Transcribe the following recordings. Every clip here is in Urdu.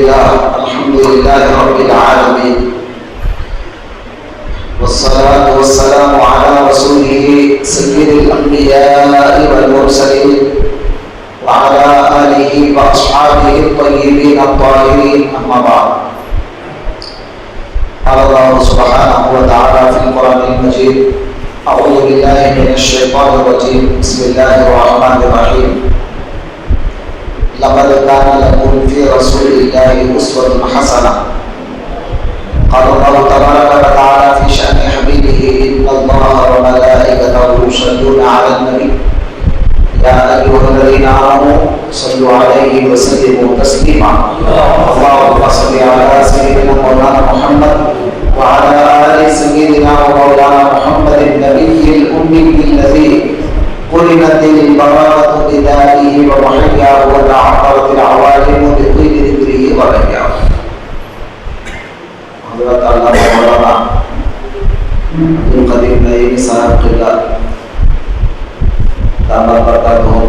الحمد لله رب العالمين والصلاة والسلام على رسوله سيد الأنبياء والمرسلين وعلى آله وأصحابه الطيبين الطاهرين أما بعد. قال الله سبحانه وتعالى في القرآن المجيد: أعوذ بالله من الشيطان الرجيم بسم الله الرحمن الرحيم. لقد كان لكم في رسول الله أسوة حسنة. قال الله تبارك وتعالى في شأن حبيبه: إن الله وملائكته يصلون على النبي يا أيها الذين آمنوا صلوا عليه وسلموا تسليما. اللهم صل على سيدنا مولانا محمد وعلى آل سيدنا ومولانا محمد النبي الأمي الذي قرنت البراءة بدائه ومحياه وتعطرت العوالم بطيب ذكره ورحمه. حضرت علامہ مولانا عبدالقدیم نعیمی صاحب قبلہ دامت برکاتہم،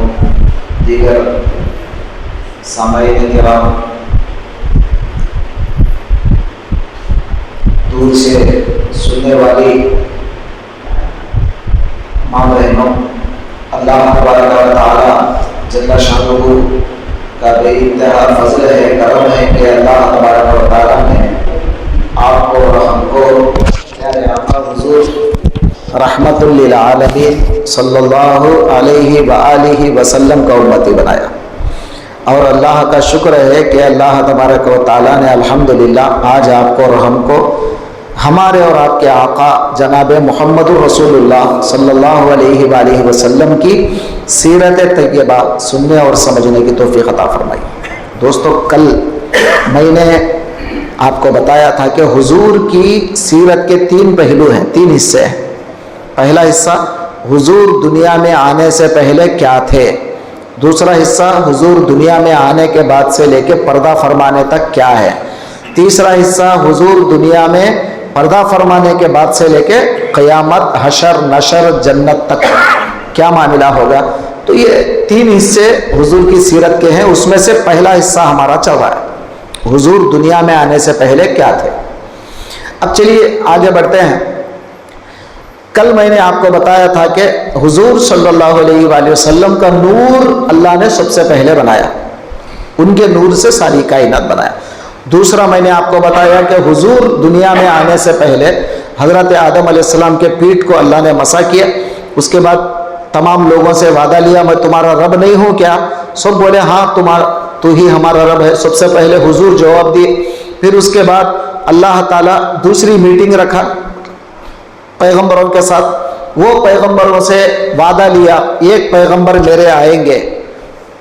دیگر سامعین کرام، دور سے سننے والی ماں بہنوں، اللہ تبارک و تعالی جل شانہ کا بے انتہا فضل ہے، کرم ہے کہ اللہ تبارک و تعالی نے آپ کو اور ہم کو پیارے آقا حضور رحمت للعالمین صلی اللہ علیہ وآلہ وسلم کا امتی بنایا. اور اللہ کا شکر ہے کہ اللہ تبارک و تعالی نے الحمدللہ آج آپ کو اور ہم کو ہمارے اور آپ کے آقا جناب محمد رسول اللہ صلی اللہ علیہ وآلہ وسلم کی سیرت طیبہ سننے اور سمجھنے کی توفیق عطا فرمائی. دوستو، کل میں نے آپ کو بتایا تھا کہ حضور کی سیرت کے 3 پہلو ہیں، 3 حصے ہیں. پہلا حصہ حضور دنیا میں آنے سے پہلے کیا تھے، دوسرا حصہ حضور دنیا میں آنے کے بعد سے لے کے پردہ فرمانے تک کیا ہے، تیسرا حصہ حضور دنیا میں پردہ فرمانے کے بعد سے لے کے قیامت، حشر، نشر، جنت تک کیا معاملہ ہوگا. تو یہ 3 حصے حضور کی سیرت کے ہیں. اس میں سے پہلا حصہ ہمارا چل رہا ہے، حضور دنیا میں آنے سے پہلے کیا تھے. اب چلیے آگے بڑھتے ہیں. کل میں نے آپ کو بتایا تھا کہ حضور صلی اللہ علیہ وآلہ وسلم کا نور اللہ نے سب سے پہلے بنایا، ان کے نور سے ساری کائنات بنایا. دوسرا میں نے آپ کو بتایا کہ حضور دنیا میں آنے سے پہلے حضرت آدم علیہ السلام کے پیٹھ کو اللہ نے مسح کیا. اس کے بعد تمام لوگوں سے وعدہ لیا: میں تمہارا رب نہیں ہوں کیا؟ سب بولے ہاں تو ہی ہمارا رب ہے. سب سے پہلے حضور جواب دیے. پھر اس کے بعد اللہ تعالیٰ دوسری میٹنگ رکھا پیغمبروں کے ساتھ. وہ پیغمبروں سے وعدہ لیا: ایک پیغمبر میرے آئیں گے،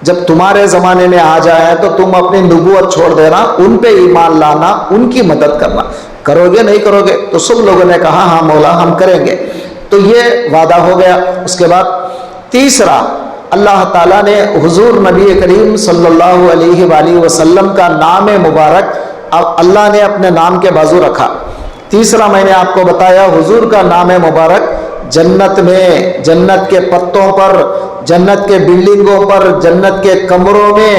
جب تمہارے زمانے میں آ جائے تو تم اپنی نبوت چھوڑ دینا، ان پہ ایمان لانا، ان کی مدد کرنا. کرو گے نہیں کرو گے؟ تو سب لوگوں نے کہا ہاں مولا ہم کریں گے. تو یہ وعدہ ہو گیا. اس کے بعد تیسرا اللہ تعالیٰ نے حضور نبی کریم صلی اللہ علیہ وآلہ وسلم کا نام مبارک اللہ نے اپنے نام کے بازو رکھا. تیسرا میں نے آپ کو بتایا حضور کا نام مبارک جنت میں، جنت کے پتوں پر، جنت کے بلڈنگوں پر، جنت کے کمروں میں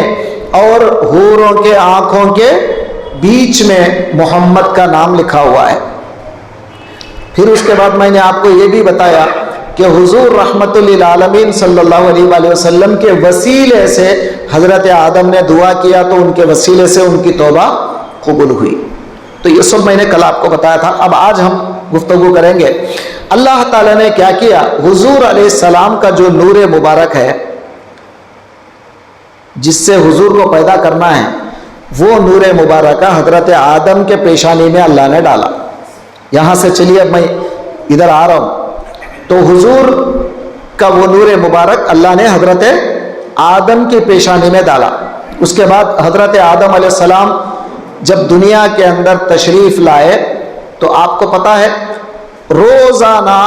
اور حوروں کے آنکھوں کے بیچ میں محمد کا نام لکھا ہوا ہے. پھر اس کے بعد میں نے آپ کو یہ بھی بتایا کہ حضور رحمت للعالمین صلی اللہ علیہ وآلہ وسلم کے وسیلے سے حضرت آدم نے دعا کیا تو ان کے وسیلے سے ان کی توبہ قبول ہوئی. تو یہ سب میں نے کل آپ کو بتایا تھا. اب آج ہم گفتگو کریں گے اللہ تعالیٰ نے کیا کیا. حضور علیہ السلام کا جو نور مبارک ہے جس سے حضور کو پیدا کرنا ہے، وہ نور مبارکہ حضرت آدم کے پیشانی میں اللہ نے ڈالا. یہاں سے چلیے اب میں ادھر آ رہا ہوں. تو حضور کا وہ نور مبارک اللہ نے حضرت آدم کی پیشانی میں ڈالا. اس کے بعد حضرت آدم علیہ السلام جب دنیا کے اندر تشریف لائے تو آپ کو پتا ہے روزانہ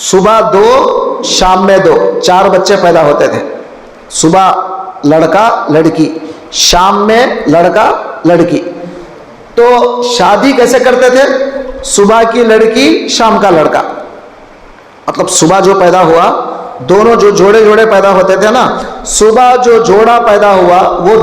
صبح 2 شام میں 2 4 بچے پیدا ہوتے تھے. صبح لڑکا لڑکی، شام میں لڑکا لڑکی. تو شادی کیسے کرتے تھے؟ صبح کی لڑکی شام کا لڑکا. مطلب صبح جو پیدا ہوا، دونوں جو جوڑے پیدا ہوتے تھے نا، صبح جو جوڑا پیدا ہوا وہ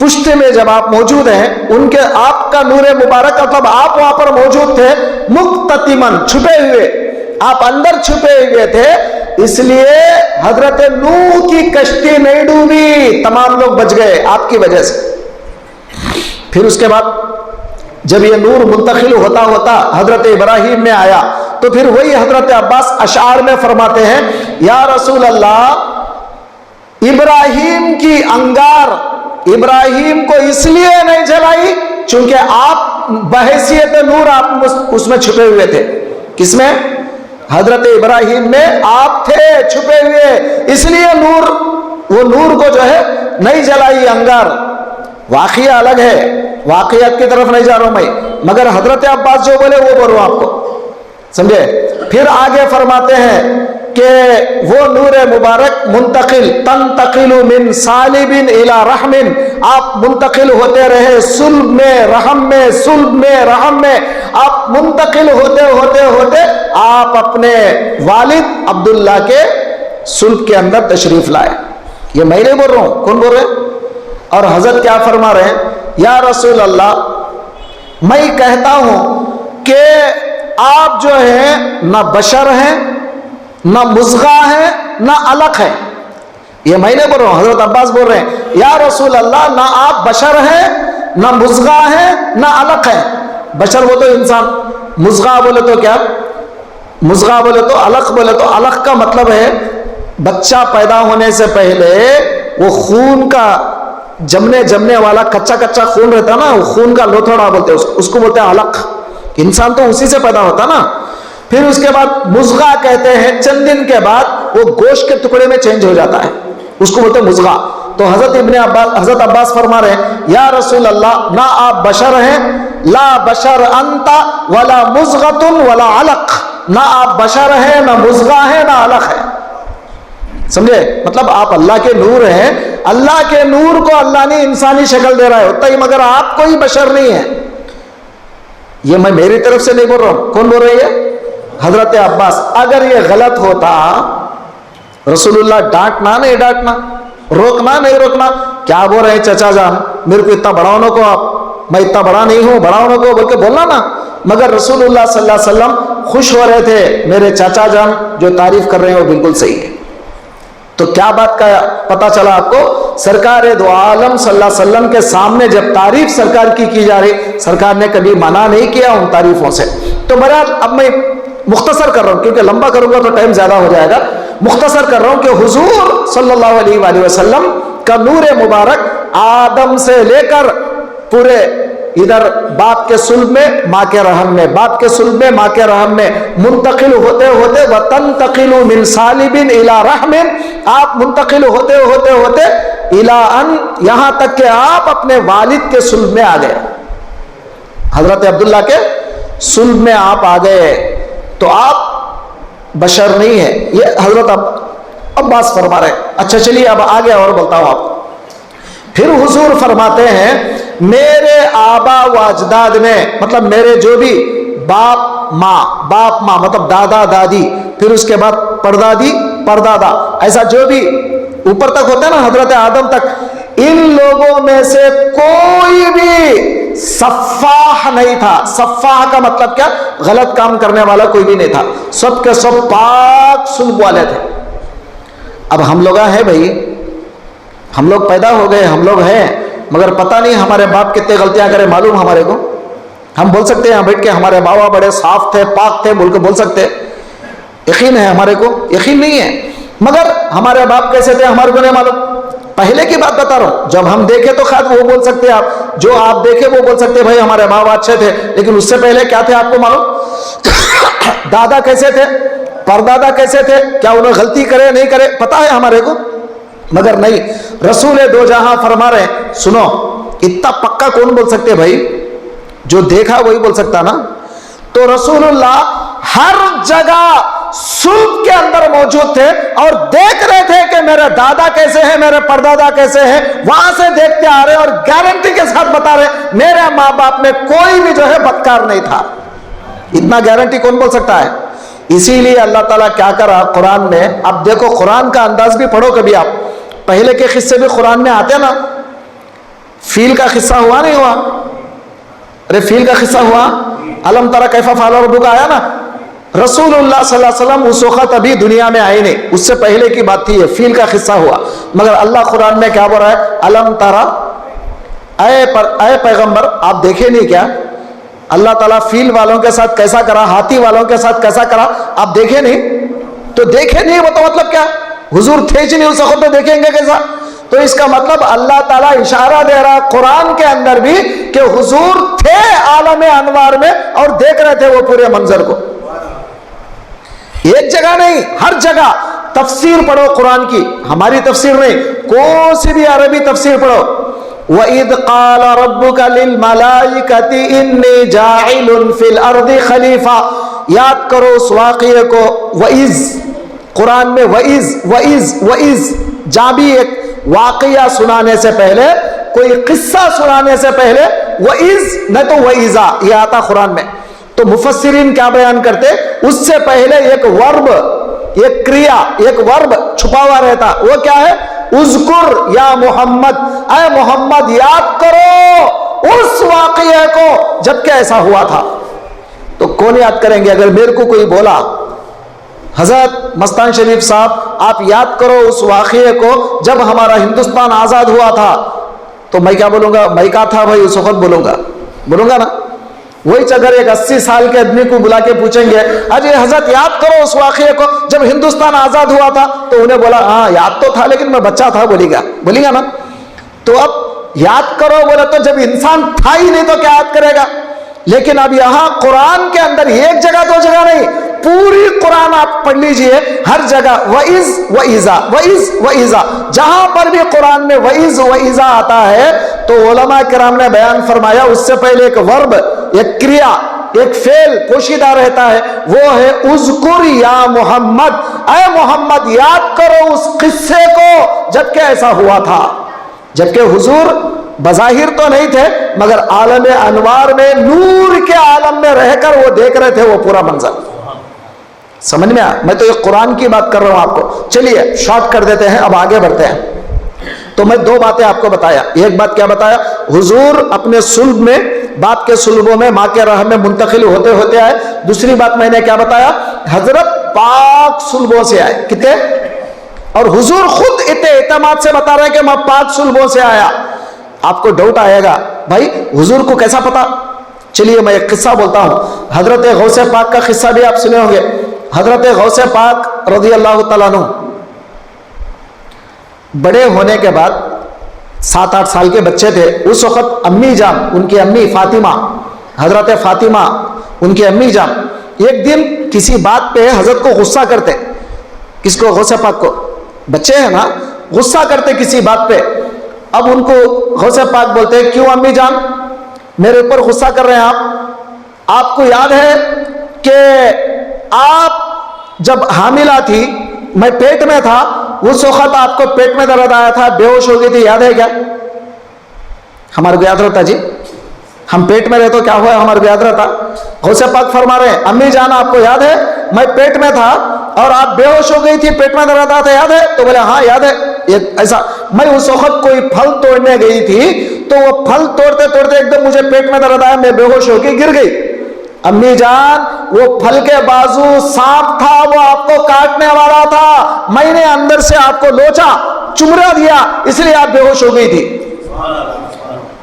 پشت میں جب آپ موجود ہیں، ان کے آپ کا نور مبارک مطلب آپ وہاں پر موجود تھے، مقتتمن چھپے ہوئے، آپ اندر چھپے ہوئے تھے، اس لیے حضرت نوح کی کشتی نہیں ڈوبی، تمام لوگ بچ گئے آپ کی وجہ سے۔ پھر اس کے بعد جب یہ نور منتقل ہوتا ہوتا حضرت ابراہیم میں آیا، تو پھر وہی حضرت عباس اشعار میں فرماتے ہیں، یا رسول اللہ، ابراہیم کی انگار ابراہیم کو اس لیے نہیں جلائی چونکہ آپ بحیثیت نور آپ اس میں چھپے ہوئے تھے۔ کس میں؟ حضرت ابراہیم میں آپ تھے چھپے ہوئے، اس لیے نور، وہ نور کو جو ہے نہیں جلائی انگار۔ واقعہ الگ ہے، واقعات کی طرف نہیں جا رہا ہوں میں، مگر حضرت عباس جو بولے وہ بولوں آپ کو، سمجھے؟ پھر آگے فرماتے ہیں کہ وہ نور مبارک منتقل، تنتقل من صالب الى رحم، آپ منتقل ہوتے رہے صلب میں رحم میں، صلب میں رحم میں، آپ منتقل ہوتے ہوتے ہوتے آپ اپنے والد عبداللہ کے صلب کے اندر تشریف لائے۔ یہ میں نہیں بول رہا ہوں، کون بول رہے ہیں؟ اور حضرت کیا فرما رہے ہیں؟ یا رسول اللہ، میں کہتا ہوں کہ آپ جو ہیں نہ بشر ہیں، نہ مضغہ ہے، نہ علق ہے۔ یہ میں نہیں بول رہا ہوں، حضرت عباس بول رہے ہیں، یا رسول اللہ، نہ آپ بشر ہیں، نہ مضغہ ہے، نہ علق ہے۔ بشر وہ تو انسان، مضغہ بولے تو کیا؟ مضغہ بولے تو علق بولے تو علق کا مطلب ہے بچہ پیدا ہونے سے پہلے وہ خون کا جمنے والا کچا کچا خون رہتا نا، وہ خون کا لوتھڑا بولتے ہیں اس کو بولتے ہیں علق۔ انسان تو اسی سے پیدا ہوتا نا۔ پھر اس کے بعد مضغہ کہتے ہیں چند دن کے بعد وہ گوشت کے ٹکڑے میں چینج ہو جاتا ہے، اس کو بولتے ہیں مضغہ۔ تو حضرت عباس فرما رہے ہیں، یا رسول اللہ، نہ آپ بشر ہیں، لا بشر انت ولا مضغۃ ولا علق، نہ آپ بشر ہیں، نہ مضغہ ہے، نہ علق ہے۔ سمجھے؟ مطلب آپ اللہ کے نور ہیں، اللہ کے نور کو اللہ نے انسانی شکل دے رہا ہے ہوتا ہی، مگر آپ کوئی بشر نہیں ہے۔ یہ میں میری طرف سے نہیں بول رہا ہوں، کون بول رہی ہے؟ حضرت عباس۔ اگر یہ غلط ہوتا، رسول اللہ ڈانٹنا نہیں ڈانٹنا، روکنا نہیں روکنا، کیا بول رہے ہیں چچا جان، میرے کو اتنا بڑا ہونے کو، آپ میں اتنا بڑا نہیں ہوں، بڑا ہونے کو بول کے بولنا نا۔ مگر رسول اللہ صلی اللہ علیہ وسلم خوش ہو رہے تھے، میرے چاچا جان جو تعریف کر رہے ہیں وہ بالکل صحیح ہے۔ تو کیا بات کا پتا چلا آپ کو؟ سرکار دو عالم صلی اللہ علیہ وسلم کے سامنے جب تعریف سرکار کی جا رہی، سرکار نے کبھی منع نہیں کیا ان تعریفوں سے۔ تو بہرحال اب میں مختصر کر رہا ہوں، کیونکہ لمبا کروں گا تو ٹائم زیادہ ہو جائے گا۔ مختصر کر رہا ہوں کہ حضور صلی اللہ علیہ وآلہ وسلم کا نور مبارک آدم سے لے کر پورے ادھر باپ کے صلب میں ماں کے رحم میں، باپ کے صلب میں ماں کے رحم میں منتقل ہوتے ہوتے وَتَنْتَقِلُ مِنْ صَالِبٍ إِلَىٰ رَحْمٍ، آپ منتقل ہوتے ہوتے ہوتے إِلَىٰ أَنْ، یہاں تک کہ آپ اپنے والد کے صلب میں آ گئے، حضرت عبداللہ کے صلب میں آپ آ گئے۔ تو آپ بشر نہیں ہیں، یہ حضرت عباس فرما رہے۔ اچھا چلیے اب آگے اور بولتا ہوں آپ کو۔ پھر حضور فرماتے ہیں، میرے آبا و اجداد میں، مطلب میرے جو بھی باپ ماں مطلب دادا دادی، پھر اس کے بعد پردادی پردادا، ایسا جو بھی اوپر تک ہوتا ہے نا حضرت آدم تک، ان لوگوں میں سے کوئی بھی سفاح نہیں تھا۔ سفاح کا مطلب کیا؟ غلط کام کرنے والا کوئی بھی نہیں تھا، سب کے سب پاک صلب والے تھے۔ اب ہم لوگ ہیں بھائی، ہم لوگ پیدا ہو گئے، ہم لوگ ہیں، مگر پتہ نہیں ہمارے باپ کتنے غلطیاں کرے معلوم ہمارے کو؟ ہم بول سکتے ہیں یہاں بیٹھ کے ہمارے بابا بڑے صاف تھے، پاک تھے بول کے بول سکتے؟ یقین ہے ہمارے کو؟ یقین نہیں ہے۔ مگر ہمارے باپ کیسے تھے ہمارے کو نہیں معلوم۔ پہلے کی بات بتا رہا ہوں، جب ہم دیکھے تو خیر وہ بول سکتے آپ، جو آپ دیکھے وہ بول سکتے بھائی ہمارے بابا اچھے تھے، لیکن اس سے پہلے کیا تھے آپ کو معلوم؟ دادا کیسے تھے، پردادا کیسے تھے، کیا انہوں نے غلطی کرے نہیں کرے پتہ ہے ہمارے کو؟ مگر نہیں، رسول دو جہاں فرما رہے ہیں۔ سنو، اتنا پکا کون بول سکتے بھائی؟ جو دیکھا وہی بول سکتا نا۔ تو رسول اللہ ہر جگہ صلب کے اندر موجود تھے اور دیکھ رہے تھے کہ میرے دادا کیسے ہیں، میرے پردادا کیسے ہیں، وہاں سے دیکھتے آ رہے اور گارنٹی کے ساتھ بتا رہے میرے ماں باپ میں کوئی بھی جو ہے بدکار نہیں تھا۔ اتنا گارنٹی کون بول سکتا ہے؟ اسی لیے اللہ تعالیٰ کیا کرا قرآن میں، اب دیکھو قرآن کا انداز بھی پڑھو کبھی آپ، پہلے کے قصے بھی قرآن میں آتے نا، فیل کا قصہ ہوا نہیں ہوا؟ ارے فیل کا قصہ ہوا، الم تری کیف فعل ربک آیا نا. رسول اللہ صلی اللہ علیہ وسلم اس وقت ابھی دنیا میں آئے نہیں، اس سے پہلے کی بات تھی. یہ فیل کا قصہ ہوا، مگر اللہ قرآن میں کیا بول رہا ہے؟ الم ترا، اے پیغمبر آپ دیکھے نہیں کیا اللہ تعالیٰ فیل والوں کے ساتھ کیسا کرا، ہاتھی والوں کے ساتھ کیسا کرا؟ آپ دیکھے نہیں؟ تو دیکھے نہیں وہ تو مطلب کیا؟ حضور تھے ہی نہیں اس وقت، تو دیکھیں گے کیسا؟ تو اس کا مطلب اللہ تعالیٰ اشارہ دے رہا قرآن کے اندر بھی کہ حضور تھے عالم انوار میں اور دیکھ رہے تھے وہ پورے منظر کو. ایک جگہ نہیں، ہر جگہ. تفسیر پڑھو قرآن کی، ہماری تفسیر نہیں، کون سی بھی عربی تفسیر پڑھو. وَإِذْ قَالَ رَبُّكَ لِلْمَلَائِكَةِ إِنِّي جَاعِلٌ فِي الْأَرْضِ خَلِيفَةً. یاد کرو اس واقعے کو. وَإِذْ قرآن میں وَإِذْ جہاں بھی ایک واقعہ سنانے سے پہلے، کوئی قصہ سنانے سے پہلے وَإِذْ نہ تو وَإِذَا یہ آتا قرآن میں. تو مفسرین کیا بیان کرتے؟ اس سے پہلے ایک ورب، ایک کریا، ایک ورب چھپا ہوا رہتا. وہ کیا ہے؟ اذکر یا محمد، اے محمد یاد کرو اس واقعے کو جب کہ ایسا ہوا تھا. تو کون یاد کریں گے؟ اگر میرے کو کوئی بولا حضرت مستان شریف صاحب آپ یاد کرو اس واقعے کو جب ہمارا ہندوستان آزاد ہوا تھا، تو میں کیا بولوں گا؟ میں کہا تھا بھائی اس وقت بولوں گا نا. وہی اگر ایک 80 سال کے آدمی کو بلا کے پوچھیں گے اجے حضرت یاد کرو اس واقعے کو جب ہندوستان آزاد ہوا تھا، تو انہیں بولا ہاں یاد تو تھا لیکن میں بچہ تھا، بولی گا نا. تو اب یاد کرو بولا تو جب انسان تھا ہی نہیں تو کیا یاد کرے گا؟ لیکن اب یہاں قرآن کے اندر ایک جگہ دو جگہ نہیں، پوری قرآن آپ پڑھ لیجئے، ہر جگہ وَإِذْ وَإِذَا جہاں پر بھی قرآن میں وَإِذْ وَإِذَا آتا ہے تو علماء کرام نے بیان فرمایا اس سے پہلے ایک ورب، ایک کریا، ایک فعل پوشیدہ رہتا ہے، وہ ہے اذکر یا محمد، اے محمد یاد کرو اس قصے کو جب کہ ایسا ہوا تھا، جبکہ حضور بظاہر تو نہیں تھے مگر عالم انوار میں نور کے عالم میں رہ کر وہ دیکھ رہے تھے وہ پورا منظر. سمجھ میں آیا؟ میں تو یہ قرآن کی بات کر رہا ہوں آپ کو. چلیے شارٹ کر دیتے ہیں، اب آگے بڑھتے ہیں. تو میں دو باتیں آپ کو بتایا. ایک بات کیا بتایا؟ حضور اپنے صلب میں، باپ کے صلبوں میں، ماں کے رحم میں منتقل ہوتے ہوتے آئے. دوسری بات میں نے کیا بتایا؟ حضرت پاک صلبوں سے آئے. کتنے؟ اور حضور خود اتنے اعتماد سے بتا رہے ہیں کہ میں پاک صلبوں سے آیا. آپ کو ڈاؤٹ آئے گا بھائی حضور کو کیسا پتا؟ چلیے میں ایک قصہ بولتا ہوں. حضرت غوث پاک کا قصہ بھی آپ سنے ہوں گے. حضرت غوث پاک رضی اللہ تعالیٰ عنہ بڑے ہونے کے بعد 7-8 سال کے بچے تھے. اس وقت امی جان، ان کی امی فاطمہ، حضرت فاطمہ ان کی امی جان ایک دن کسی بات پہ حضرت کو غصہ کرتے. کس کو؟ غوث پاک کو. بچے ہیں نا، غصہ کرتے کسی بات پہ. اب ان کو غوث پاک بولتے ہیں کیوں امی جان میرے اوپر غصہ کر رہے ہیں آپ کو یاد ہے کہ آپ جب حاملہ تھی، میں پیٹ میں تھا، اس وقت آپ کو پیٹ میں درد آیا تھا، بے ہوش ہو گئی تھی، یاد ہے کیا؟ ہمارے کو یاد رہتا جی، ہم پیٹ میں رہے تو کیا ہوا ہمارے کو یاد رہتا. غوث پاک فرما رہے ہیں امی جان آپ کو یاد ہے میں پیٹ میں تھا اور آپ بے ہوش ہو گئی تھی، پیٹ میں درد آیا تھا، یاد ہے؟ تو بولے ہاں یاد ہے. ایسا میں اس وقت کوئی پھل توڑنے گئی تھی تو وہ پھل توڑتے توڑتے ایک دم مجھے پیٹ میں درد آیا، میں بے ہوش ہو کے گر گئی. امی جان وہ پھل کے بازو سانپ تھا، وہ آپ کو کاٹنے والا تھا، میں نے اندر سے آپ کو لوچا، چمڑا دیا، اس لیے آپ بے ہوش ہو گئی تھی.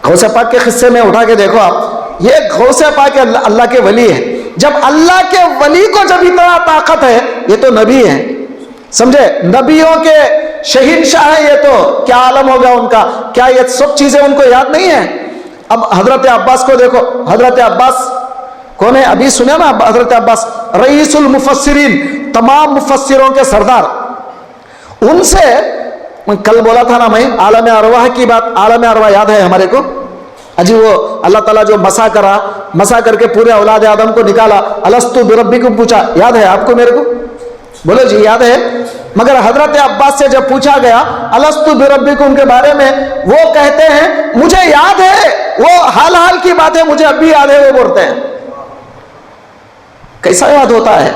غوث پاک کے قصے میں اٹھا کے دیکھو آپ، یہ غوث پاک اللہ کے ولی ہے. جب اللہ کے ولی کو جب اتنا طاقت ہے، یہ تو نبی ہے، سمجھے؟ نبیوں کے شہنشاہ ہے، یہ تو کیا عالم ہوگا ان کا. کیا یہ سب چیزیں ان کو یاد نہیں ہیں؟ اب حضرت عباس کو دیکھو. حضرت عباس کون ہے؟ ابھی سنے نا حضرت عباس رئیس المفسرین، تمام مفسروں کے سردار. ان سے کل بولا تھا نا میں عالم ارواح کی بات. عالم ارواح یاد ہے ہمارے کو؟ اجی وہ اللہ تعالیٰ جو مسا کرا، مسا کر کے پورے اولاد آدم کو نکالا، الستو بربکم پوچھا، یاد ہے آپ کو میرے کو؟ بولو جی یاد ہے. مگر حضرت عباس سے جب پوچھا گیا الستو بربکم کے بارے میں، وہ کہتے ہیں مجھے یاد ہے، وہ حال حال کی بات ہے، مجھے اب بھی یاد ہے، وہ بولتے ہیں. کیسا یاد ہوتا ہے؟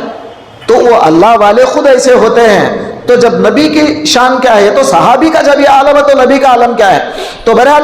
تو وہ اللہ والے خود ایسے ہوتے ہیں. تو جب نبی کی شان کیا ہے، تو صحابی کا جب یہ عالم ہے تو نبی کا عالم کیا ہے. تو بہرحال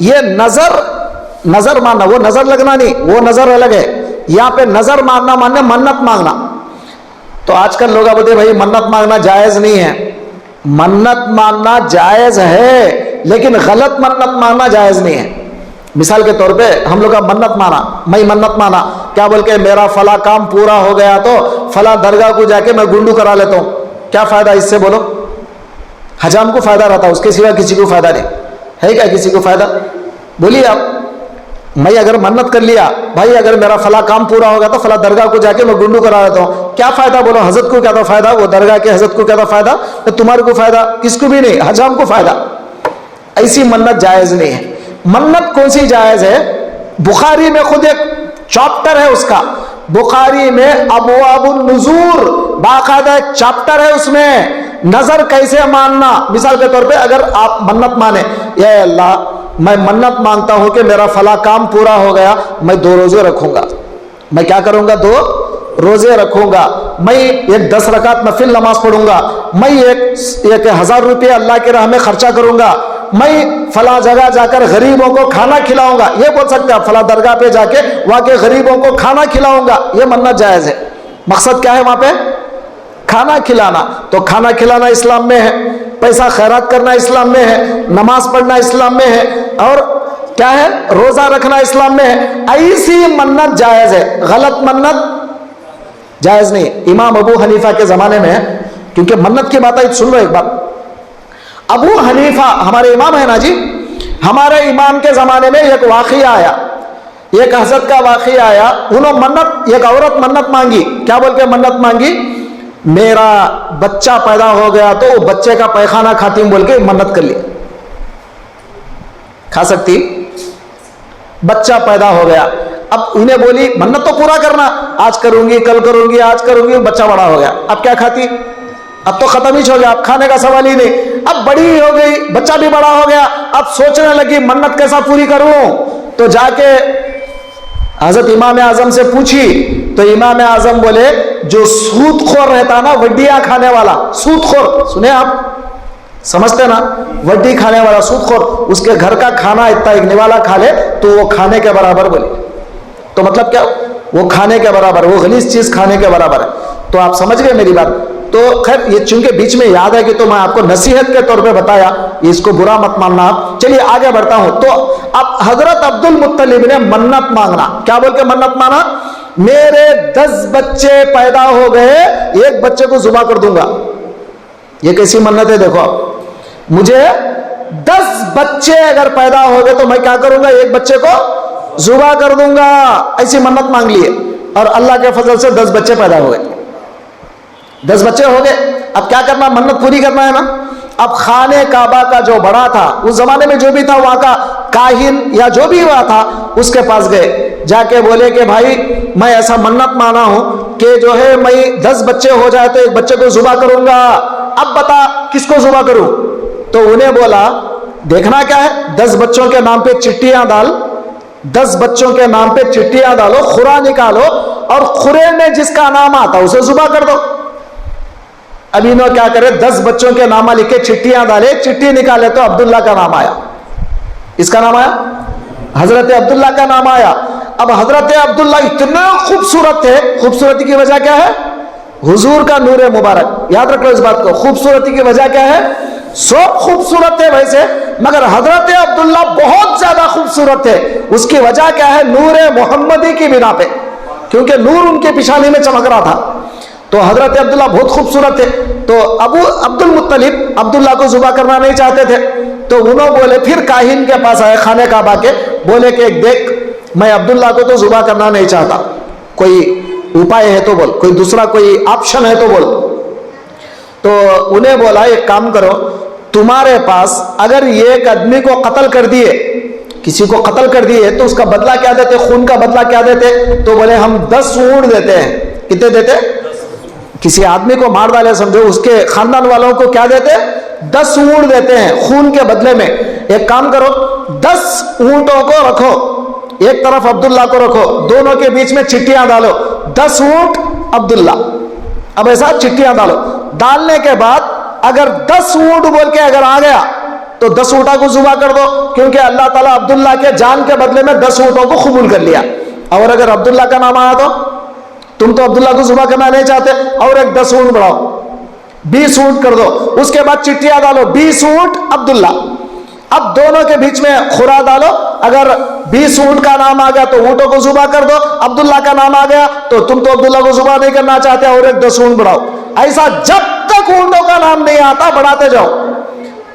یہ نظر ماننا، وہ نظر لگنا نہیں، وہ نظر الگ ہے. یہاں پہ نظر ماننا ماننا منت مانگنا. تو آج کل لوگ بولتے بھائی منت مانگنا جائز نہیں ہے. منت ماننا جائز ہے لیکن غلط منت ماننا جائز نہیں ہے. مثال کے طور پہ ہم لوگ کا منت مانا، میں منت مانا کیا بول کے میرا فلاں کام پورا ہو گیا تو فلاں درگاہ کو جا کے میں گنڈو کرا لیتا ہوں. کیا فائدہ اس سے بولو؟ حجام کو فائدہ رہتا، اس کے سوا کسی کو فائدہ نہیں ہے. کیا کسی کو فائدہ؟ بولیے آپ. میں اگر منت کر لیا بھائی اگر میرا فلاں کام پورا ہوگا تو فلاں درگاہ کو جا کے میں گنڈو کرا لیتا ہوں، کیا فائدہ بولو؟ حضرت کو کیا تھا فائدہ؟ وہ درگاہ کے حضرت کو کیا تھا فائدہ؟ تمہارے کو فائدہ؟ کس کو بھی نہیں، حجام کو فائدہ. ایسی منت جائز نہیں ہے. منت کون سی جائز ہے؟ بخاری میں خود ایک چاپٹر ہے اس کا، بخاری میں ابواب النذور باقاعدہ ایک چاپٹر ہے، اس میں نظر کیسے ماننا. مثال کے طور پہ اگر آپ منت مانے، اے اللہ میں منت مانتا ہوں کہ میرا فلاں کام پورا ہو گیا، میں 2 روزے رکھوں گا. میں کیا کروں گا؟ 2 روزے رکھوں گا. میں ایک 10 رکعت نفل نماز پڑھوں گا. میں ایک 1000 روپے اللہ کی راہ میں خرچہ کروں گا. میں فلاں جگہ جا کر غریبوں کو کھانا کھلاؤں گا. یہ بول سکتے ہیں فلاں درگاہ پہ جا کے وہاں کے غریبوں کو کھانا کھلاؤں گا. یہ منت جائز ہے. مقصد کیا ہے وہاں پہ؟ کھانا کھلانا. تو کھانا کھلانا اسلام میں ہے، پیسہ خیرات کرنا اسلام میں ہے، نماز پڑھنا اسلام میں ہے، اور کیا ہے؟ روزہ رکھنا اسلام میں ہے. ایسی منت جائز ہے، غلط منت جائز نہیں. امام ابو حنیفہ کے زمانے میں، کیونکہ منت کی بات ہے سن لو ایک بات. ابو حنیفہ ہمارے امام ہے نا جی، ہمارے امام کے زمانے میں ایک واقعہ آیا، ایک حضرت کا واقعہ آیا. انہوں منت، ایک عورت منت مانگی. کیا بول کے منت مانگی؟ میرا بچہ پیدا ہو گیا تو وہ بچے کا پیخانہ کھاتی ہوں بول کے منت کر لی. کھا سکتی؟ بچہ پیدا ہو گیا. اب انہیں بولی منت تو پورا کرنا، آج کروں گی کل کروں گی آج کروں گی. بچہ بڑا ہو گیا، اب کیا کھاتی؟ اب تو ختم ہی ہو گیا، اب کھانے کا سوال ہی نہیں. اب بڑی ہو گئی، بچہ بھی بڑا ہو گیا، اب سوچنے لگی منت کیسا پوری کروں. تو جا کے حضرت امام اعظم سے پوچھی تو امام اعظم بولے جو سود خور رہتا نا، وڈیاں کھانے والا سود خور، سنے آپ سمجھتے نا، وڈی کھانے والا سود خور، اس کے گھر کا کھانا اتنا ایک نوالا کھا لے تو وہ کھانے کے برابر. بولے تو مطلب کیا؟ وہ کھانے کے برابر، وہ غلیظ چیز کھانے کے برابر ہے. تو آپ سمجھ گئے میری بات. تو خیر یہ چونکہ بیچ میں یاد ہے کہ تو میں آپ کو نصیحت کے طور پہ بتایا، اس کو برا مت ماننا آپ. چلیے آگے بڑھتا ہوں. تو اب حضرت عبد المطلب نے منت مانگنا، کیا بول کے منت مانا؟ میرے 10 بچے پیدا ہو گئے، ایک بچے کو ذبح کر دوں گا. یہ کیسی منت ہے دیکھو آپ. مجھے 10 بچے اگر پیدا ہو گئے تو میں کیا کروں گا؟ ایک بچے کو ذبح کر دوں گا. ایسی منت مانگ لیے اور اللہ کے فضل سے 10 بچے پیدا ہو گئے. 10 بچے ہو گئے. اب کیا کرنا؟ منت پوری کرنا ہے نا. اب خانہ کعبہ کا جو بڑا تھا اس زمانے میں، جو بھی تھا وہاں کا کاہن یا جو بھی ہوا تھا، اس کے پاس گئے. جا کے بولے کہ بھائی میں ایسا منت مانا ہوں کہ جو ہے میں 10 بچے ہو جائے تو ایک بچے کو ذبح کروں گا. اب بتا کس کو ذبح کروں؟ تو انہیں بولا دیکھنا کیا ہے، 10 بچوں کے نام پہ چٹیاں ڈال، 10 بچوں کے نام پہ چٹیاں ڈالو، خورا نکالو اور خورے میں جس کا نام آتا اسے ذبح کر دو. اب انہوں کیا کرے؟ 10 بچوں کے نامہ لکھے، چٹیاں ڈالے، چٹی نکالے تو عبداللہ کا نام آیا. اس کا نام آیا، حضرت عبداللہ کا نام آیا. اب حضرت عبداللہ اتنا خوبصورت تھے. خوبصورتی کی وجہ کیا ہے؟ حضور کا نور مبارک. یاد رکھ لو اس بات کو. خوبصورتی کی وجہ کیا ہے؟ سب خوبصورت تھے ویسے، مگر حضرت عبداللہ بہت زیادہ خوبصورت تھے. اس کی وجہ کیا ہے؟ نور محمدی کی بنا پہ، کیونکہ نور ان کے پیشانی میں چمک رہا تھا. تو حضرت عبداللہ بہت خوبصورت تھے. تو ابو عبد المطلب عبداللہ کو ذبح کرنا نہیں چاہتے تھے. تو انہوں بولے، پھر کاہن کے پاس آئے خانہ کعبہ کے، بولے کہ دیکھ میں عبداللہ کو تو ذبح کرنا نہیں چاہتا، کوئی اپائے ہے تو بول، کوئی دوسرا کوئی آپشن ہے تو بول. تو انہیں بولا ایک کام کرو، تمہارے پاس اگر ایک آدمی کو قتل کر دیے، کسی کو قتل کر دیے تو اس کا بدلہ کیا دیتے؟ خون کا بدلہ کیا دیتے؟ تو بولے ہم 10 اونٹ دیتے ہیں. کتنے دیتے؟ کسی آدمی کو مار ڈالے سمجھو، اس کے خاندان والوں کو کیا دیتے؟ 10 اونٹ دیتے ہیں خون کے بدلے میں. ایک کام کرو، 10 اونٹوں کو رکھو، ایک طرف عبداللہ کو رکھو، دونوں کے بیچ میں چٹیاں ڈالو، 10 اونٹ عبداللہ. اب ایسا چٹیاں ڈالو. ڈالنے کے بعد اگر 10 اونٹ بول کے اگر آ گیا تو 10 اونٹوں کو ذبح کر دو، کیونکہ اللہ تعالیٰ عبداللہ کے جان کے بدلے میں 10 اونٹوں کو قبول کر لیا. اور اگر عبداللہ کا نام آیا تو تم تو عبداللہ کو ذبح کرنا نہیں چاہتے، اور ایک 10 اونٹ بڑھاؤ، 20 اونٹ کر دو. اس کے بعد چٹیاں ڈالو، 20 اونٹ عبداللہ. اب دونوں کے بیچ میں خورا ڈالو، اگر 20 اونٹ کا نام آ گیا تو اونٹوں کو ذبح کر دو، عبداللہ کا نام آ گیا تو تم تو عبداللہ کو ذبح نہیں کرنا چاہتے، اور ایک 10 اونٹ بڑھاؤ. ایسا جب تک اونٹوں کا نام نہیں آتا بڑھاتے جاؤ.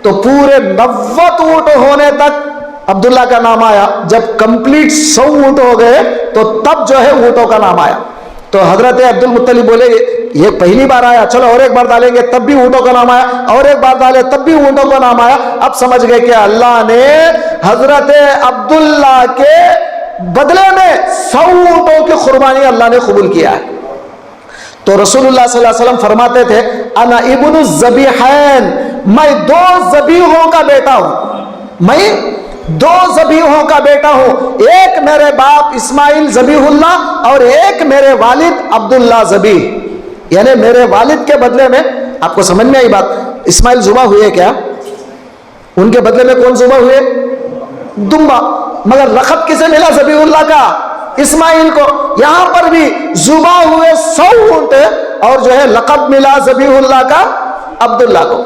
تو پورے 90 اونٹ ہونے تک عبداللہ کا نام آیا. جب کمپلیٹ 100 اونٹ ہو گئے تو تب جو ہے اونٹوں کا نام آیا. تو حضرت عبد المطلب بولے یہ پہلی بار آیا، چلو اور ایک بار ڈالیں گے، تب بھی اونٹوں کا نام آیا، اور ایک بار ڈالے تب بھی اونٹوں کا نام آیا. اب سمجھ گئے کہ اللہ نے حضرت عبداللہ کے بدلے میں 100 اونٹوں کی قربانی اللہ نے قبول کیا ہے. تو رسول اللہ صلی اللہ علیہ وسلم فرماتے تھے انا ابن الذبیحین، میں 2 ذبیحوں کا بیٹا ہوں، میں 2 ذبیحوں کا بیٹا ہوں. ایک میرے باپ اسماعیل ذبیح اللہ اور ایک میرے والد عبداللہ ذبیح. یعنی میرے والد کے بدلے میں، آپ کو سمجھ میں آئی بات، اسماعیل ذبح ہوئے کیا؟ ان کے بدلے میں کون ذبح ہوئے؟ دمبا. مگر لقب کسے ملا؟ ذبیح اللہ کا، اسماعیل کو. یہاں پر بھی ذبح ہوئے 100 اونٹ اور جو ہے لقب ملا ذبیح اللہ کا عبداللہ کو،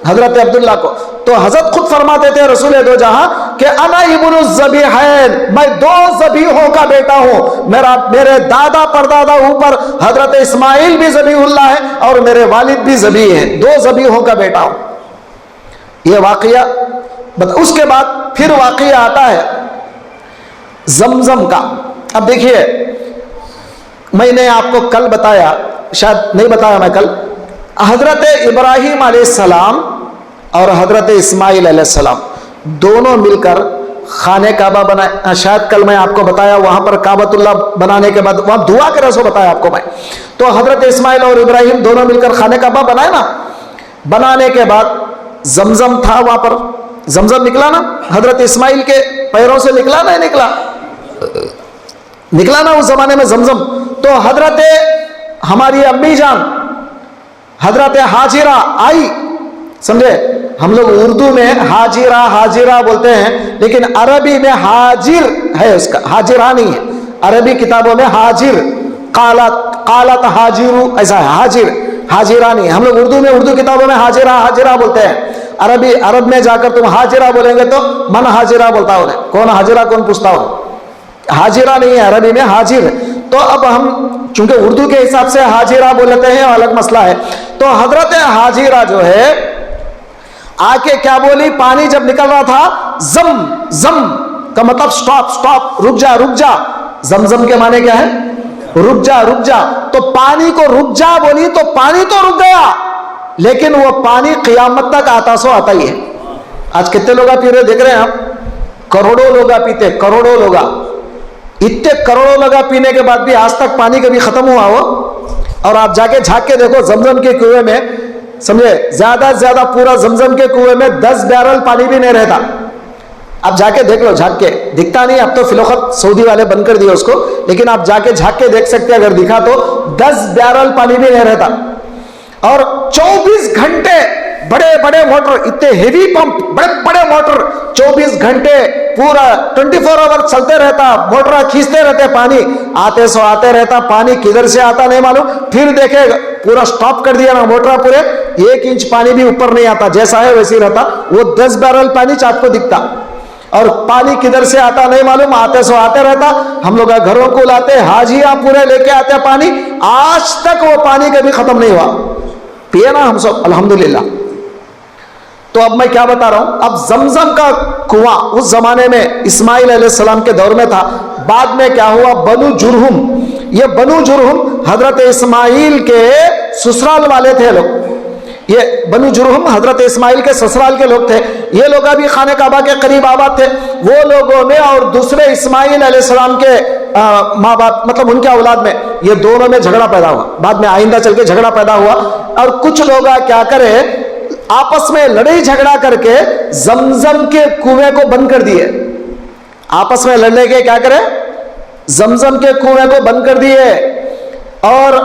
حضرت عبداللہ کو. تو حضرت خود فرماتے تھے رسول دو جہاں کہ انا ابن الذبیحین، میں 2 ذبیحوں کا بیٹا ہوں. میرے دادا پردادا اوپر حضرت اسماعیل بھی ذبیح اللہ ہے اور میرے والد بھی ذبیح ہیں. 2 ذبیحوں کا بیٹا ہوں. یہ واقعہ. اس کے بعد پھر واقعہ آتا ہے زمزم کا. اب دیکھیے، میں نے آپ کو کل بتایا، شاید نہیں بتایا میں کل، حضرت ابراہیم علیہ السلام اور حضرت اسماعیل علیہ السلام دونوں مل کر خانہ کعبہ بنائے. شاید کل میں آپ کو بتایا، وہاں پر کعبۃ اللہ بنانے کے بعد وہاں دعا کے رسو بتایا آپ کو میں. تو حضرت اسماعیل اور ابراہیم دونوں مل کر خانہ کعبہ بنائے نا. بنانے کے بعد زمزم تھا وہاں پر، زمزم نکلا نا، حضرت اسماعیل کے پیروں سے نکلا نا، نکلا نا اس زمانے میں زمزم. تو حضرت ہماری امی جان حضرت حاجرہ آئی، سمجھے؟ ہم لوگ اردو میں حاجرہ بولتے ہیں، لیکن عربی میں حاجر ہے، اس کا حاجرہ نہیں ہے. عربی کتابوں میں حاجر، قالت حاجرو، ایسا ہے. حاجرہ نہیں. ہم لوگ اردو میں، اردو کتابوں میں حاجرہ بولتے ہیں. عرب میں جا کر تم حاجرہ بولیں گے تو من حاجرہ بولتا ہو، کون حاجرہ کون پوچھتا ہو. حاجرہ نہیں ہے، عربی میں حاجر. تو اب ہم چونکہ اردو کے حساب سے حاجرہ بولتے ہیں، الگ مسئلہ ہے. تو حضرت حاجرہ جو ہے آ کے کیا بولی؟ پانی جب نکل رہا تھا، زم کا مطلب سٹاپ، رک جا. زمزم کے معنی کیا ہے؟ رک جا. تو پانی کو رک جا بولی تو پانی تو رک گیا، لیکن وہ پانی قیامت تک آتا سو آتا ہی ہے. آج کتنے لوگ پی رہے دیکھ رہے ہیں آپ؟ کروڑوں لوگ پیتے، کروڑوں لوگ. اتنے کروڑوں لوگ پینے کے بعد بھی آج تک پانی کبھی ختم ہوا ہو؟ اور آپ جا کے جھانک کے دیکھو زمزم کے کنویں میں، سمجھے، زیادہ سے زیادہ پورا زمزم کے کنویں میں 10 بیرل پانی بھی نہیں رہتا. آپ جا کے دیکھ لو، جھانک کے. دکھتا نہیں، اب تو فی الوقت سعودی والے بند کر دیے اس کو، لیکن آپ جا کے جھانک کے دیکھ سکتے ہیں. اگر دکھا تو 10 بیرل پانی بھی نہیں رہتا. اور 24 گھنٹے بڑے موٹر، اتنے ہیوی پمپ، بڑے موٹر 24 گھنٹے پورا 24 آور چلتے رہتا. موٹر کھینچتے رہتے، پانی آتے سو آتے رہتا. پانی کدھر سے آتا نہیں معلوم. پھر دیکھے پورا سٹاپ کر دیا نا موٹر، پورے 1 انچ پانی بھی اوپر نہیں آتا، جیسا ہے ویسے ہی رہتا. وہ 10 بیرل پانی چاپ کو دکھتا، اور پانی کدھر سے آتا نہیں معلوم، آتے سو آتے رہتا. ہم لوگ گھروں کو لاتے، حاجیاں پورے لے کے آتے پانی. آج تک وہ پانی کبھی ختم نہیں ہوا. پیے نا ہم سب الحمدللہ. تو اب میں کیا بتا رہا ہوں، اب زمزم کا کنواں اس زمانے میں اسماعیل علیہ السلام کے دور میں تھا. بعد میں کیا ہوا، بنو جرہم، یہ بنو جرہم حضرت اسماعیل کے سسرال والے تھے لوگ. یہ بنو جرہم حضرت اسماعیل کے سسرال کے لوگ تھے. یہ لوگ ابھی خانہ کعبہ کے قریب آباد تھے. وہ لوگوں میں اور دوسرے اسماعیل علیہ السلام کے ماں باپ، مطلب ان کے اولاد میں، یہ دونوں میں جھگڑا پیدا ہوا. بعد میں آئندہ چل کے جھگڑا پیدا ہوا، اور کچھ لوگ کیا کرے، آپس میں لڑائی جھگڑا کر کے زمزم کے کنویں کو بند کر دیے. آپس میں لڑنے کے کیا کرے، زمزم کے کنویں کو بند کر دیے. اور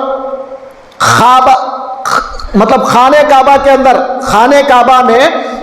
مطلب خانہ کعبہ کے اندر، خانہ کعبہ میں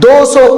200,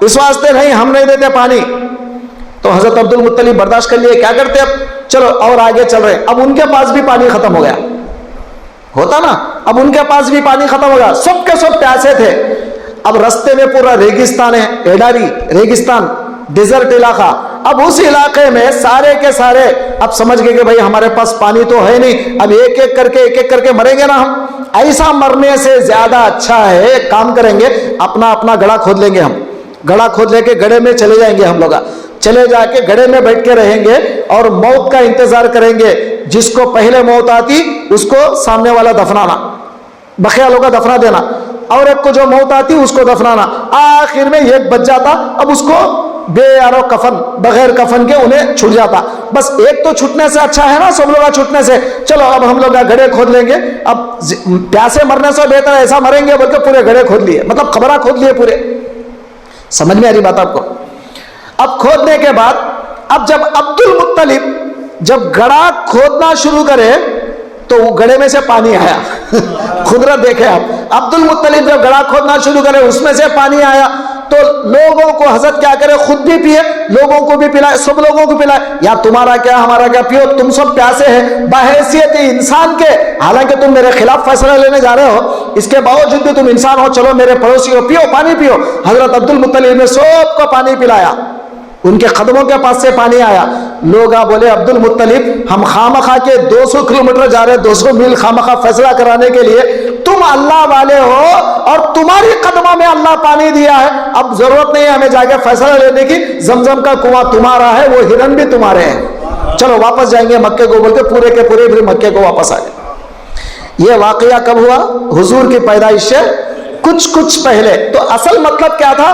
اس واسطے نہیں ہم نہیں دیتے پانی. تو حضرت عبد المطلب برداشت کر لیے, کیا کرتے اب, چلو اور آگے چل رہے. اب ان کے پاس بھی پانی ختم ہو گیا, ہوتا نا, اب ان کے پاس بھی پانی ختم ہو گیا, سب کے سب پیاسے تھے. اب رستے میں پورا ریگستان ہے, ایڈاری ریگستان, ڈیزرٹ علاقہ. اب اس علاقے میں سارے کے سارے اب سمجھ گئے کہ بھائی ہمارے پاس پانی تو ہے نہیں, اب ایک ایک کر کے مریں گے نا ہم. ایسا مرنے سے زیادہ اچھا ہے, ایک کام کریں گے, اپنا اپنا گڑھا کھود لیں گے ہم. گڑھا کھود لے کے گڑھے میں چلے جائیں گے ہم لوگ, چلے جا کے گڑھے میں بیٹھ کے رہیں گے اور موت کا انتظار کریں گے. جس کو پہلے موت آتی اس کو سامنے والا دفنانا, بقیہ لوگ کا دفنا دینا, اور ایک کو جو موت آتی اس کو دفنانا. آخر میں ایک بچ جاتا, اب اس کو بے یارو کفن, بغیر کفن کے انہیں چھوٹ جاتا. بس ایک تو چھوٹنے سے اچھا ہے نا سب لوگ چھوٹنے سے. چلو اب ہم لوگ گڑھے کھود لیں گے, اب پیاسے مرنے سے بہتر ایسا مریں گے بلکہ پورے گڑھے کھود لیے, مطلب قبرہ کھود لیے پورے. سمجھ میں آ رہی بات آپ کو؟ اب کھودنے کے بعد اب جب عبد المطلب جب گڑھا کھودنا شروع کرے تو وہ گڑھے میں سے پانی آیا. قدرت دیکھے آپ, عبد المطلب جب گڑھا کھودنا شروع کرے اس میں سے پانی آیا تو لوگوں کو حضرت کیا کرے, خود بھی پیے, لوگوں کو بھی پلائے, سب لوگوں کو پلائے. یا تمہارا کیا ہمارا کیا, پیو, تم سب پیاسے ہیں بحیثیت انسان کے, حالانکہ تم میرے خلاف فیصلہ لینے جا رہے ہو, اس کے باوجود بھی تم انسان ہو, چلو میرے پڑوسی ہو, پیو پانی پیو. حضرت عبد المطلب نے سب کو پانی پلایا, ان کے قدموں کے پاس سے پانی آیا. لوگ بولے عبد المطلب ہم خامخواہ کے 200 کلومیٹر جا رہے, 200 میل خامخواہ فیصلہ کرانے کے لیے, تم اللہ والے ہو اور تمہاری قدموں میں اللہ پانی دیا ہے, اب ضرورت نہیں ہے ہمیں جا کے فیصلہ لینے کی, زمزم کا کنواں تمہارا ہے, وہ ہرن بھی تمہارے ہیں, چلو واپس جائیں گے مکے کو, بول کے پورے کے پورے پھر مکے کو واپس آ گئے. یہ واقعہ کب ہوا؟ حضور کی پیدائش سے کچھ پہلے. تو اصل مطلب کیا تھا,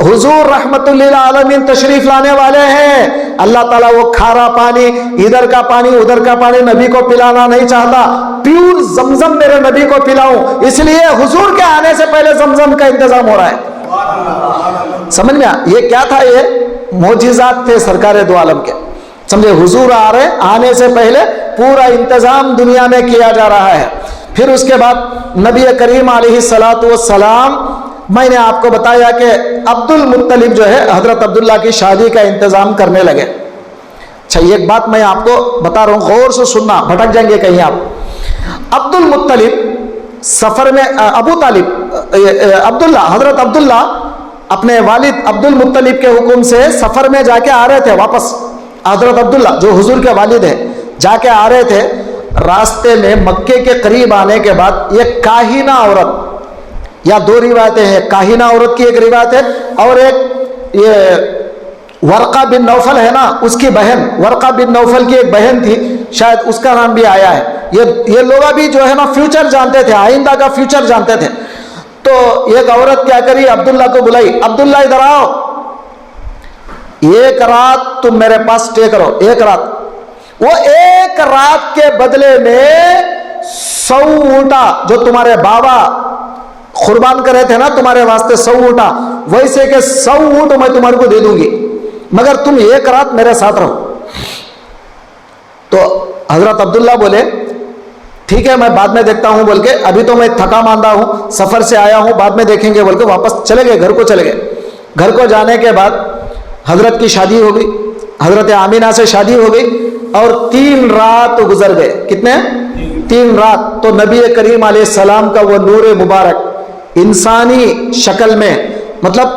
حضور رحمت للعالمین تشریف لانے والے ہیں. اللہ تعالیٰ وہ کھارا پانی, ادھر کا پانی ادھر کا پانی نبی کو پلانا نہیں چاہتا, پیور زمزم میرے نبی کو پلاؤں, اس لیے حضور کے آنے سے پہلے زمزم کا انتظام ہو رہا ہے. سمجھ میں یہ کیا تھا, یہ معجزات تھے سرکار دو عالم کے. سمجھے, حضور آ رہے, آنے سے پہلے پورا انتظام دنیا میں کیا جا رہا ہے. پھر اس کے بعد نبی کریم علیہ الصلوۃ والسلام, میں نے آپ کو بتایا کہ عبد المطلب جو ہے حضرت عبداللہ کی شادی کا انتظام کرنے لگے. اچھا ایک بات میں آپ کو بتا رہا ہوں, غور سے سننا, بھٹک جائیں گے کہیں آپ. عبد المطلب سفر میں, ابو طالب عبداللہ, حضرت عبداللہ اپنے والد عبد المطلب کے حکم سے سفر میں جا کے آ رہے تھے واپس. حضرت عبداللہ جو حضور کے والد ہیں جا کے آ رہے تھے, راستے میں مکے کے قریب آنے کے بعد ایک کاہنہ عورت, یا دو روایتیں ہیں, کاہنہ عورت کی ایک روایت ہے اور ایک یہ ورقہ بن نوفل ہے نا, اس کی بہن, ورقہ بن نوفل کی ایک بہن تھی, شاید اس کا نام بھی آیا ہے. یہ لوگ بھی جو ہے نا فیوچر جانتے تھے, آئندہ کا فیوچر جانتے تھے. تو ایک عورت کیا کری, عبداللہ کو بلائی, عبداللہ ادھر آؤ, ایک رات تم میرے پاس اسٹے کرو, ایک رات. وہ ایک رات کے بدلے میں 100 اونٹا جو تمہارے بابا قربان کرے تھے نا تمہارے واسطے, 100 اونٹا, ویسے کہ 100 اونٹ میں تمہارے کو دے دوں گی, مگر تم ایک رات میرے ساتھ رہو. تو حضرت عبداللہ بولے ٹھیک ہے میں بعد میں دیکھتا ہوں, بول کے ابھی تو میں تھکا ماندہ ہوں, سفر سے آیا ہوں, بعد میں دیکھیں گے بول کے واپس چلے گئے, گھر کو چلے گئے. گھر کو جانے کے بعد حضرت کی شادی ہو گئی, حضرت آمینہ سے شادی ہو گئی, اور 3 رات گزر گئے. کتنے؟ 3 رات. تو نبی کریم علیہ السلام کا وہ نور مبارک انسانی شکل میں, مطلب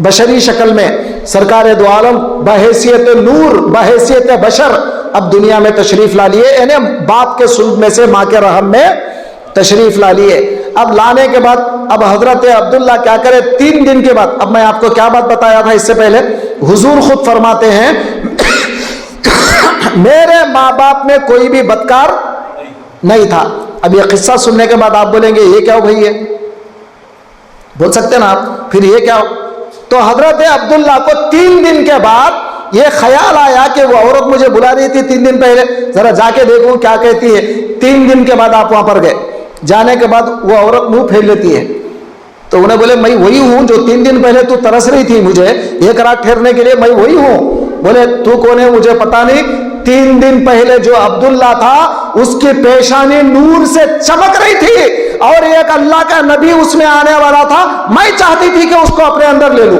بشری شکل میں, سرکار دو عالم بحیثیت نور, بحیثیت بشر اب دنیا میں تشریف لا لیے, یعنی باپ کے صلب میں سے ماں کے رحم میں تشریف لا لیے. اب لانے کے بعد اب حضرت عبداللہ کیا کرے, 3 دن کے بعد, اب میں آپ کو کیا بات بتایا تھا اس سے پہلے, حضور خود فرماتے ہیں میرے ماں باپ میں کوئی بھی بدکار نہیں تھا. اب یہ قصہ سننے کے بعد آپ بولیں گے یہ کیا ہو بھائی, ہے بول سکتے نا آپ, پھر یہ کیا ہو. تو حضرت عبداللہ کو 3 دن کے بعد یہ خیال آیا کہ وہ عورت مجھے بلا رہی تھی 3 دن پہلے, ذرا جا کے دیکھوں کیا کہتی ہے. 3 دن کے بعد آپ وہاں پر گئے, جانے کے بعد وہ عورت منہ پھیر لیتی ہے. تو انہیں بولے میں وہی ہوں جو 3 دن پہلے تو ترس رہی تھی مجھے ایک رات ٹھہرنے کے لیے, میں وہی ہوں. بولے تو کون ہے مجھے پتا نہیں, 3 دن پہلے جو عبداللہ تھا اس کی پیشانی نور سے چمک رہی تھی, اور ایک اللہ کا نبی اس میں آنے والا تھا, میں چاہتی تھی کہ اس کو اپنے اندر لے لوں.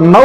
9